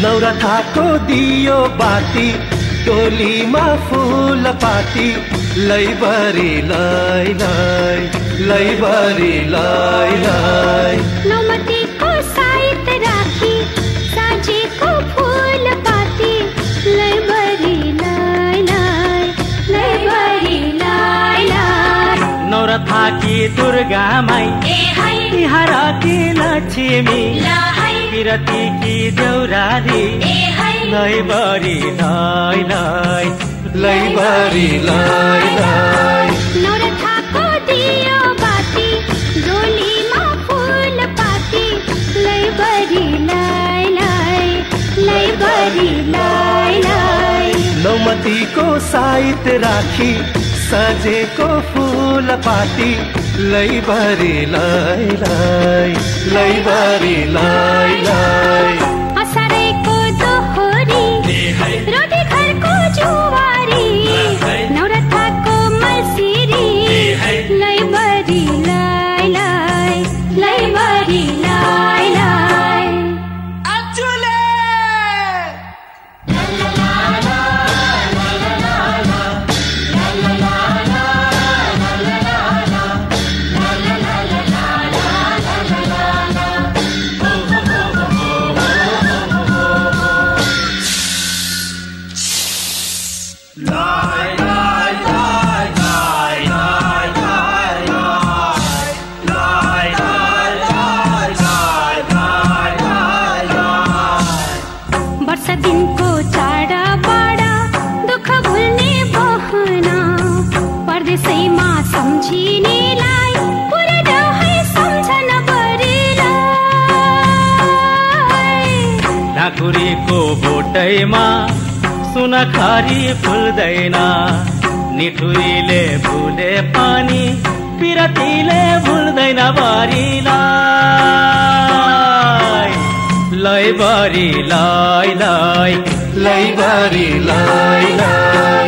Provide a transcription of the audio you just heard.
नौरथाको दियो बाती टोलीमा फूल पाती लैबरी लै लै लैबरी लै लै नौमतीको साइत राखी साँझेको फूल पाती लैबरी लै लै लैबरी लै लै नौरथाकी दुर्गा माई तिहारकी लक्ष्मी विरतीकी देउराली लैबरी लै लै लैबरी लै लै नौरथाको दियो बाती डोलीमा फूल पाती लैबरी लै लै लैबरी लै लै नौमतीको साइत राखी सजेको फूल पाती लैबरी लै लै लैबरी लै लै असारैको दोहोरी रोटी घरको जुवारी नौरथाको मल्सिरी लैबरी लै लै लैबरी लै लै दिनको चाडा बाडा दुःख भुल्ने बहना परदेशैमा सम्झिनेलाई पुरा है सम्झन बरेलाई ढाकुरीको बोटैमा सुनखरी फुल्दैन निठुरीले भुले पानी पिरतीले भुल्दैन बारीलाई लैबरी लै लै लैबरी लै लै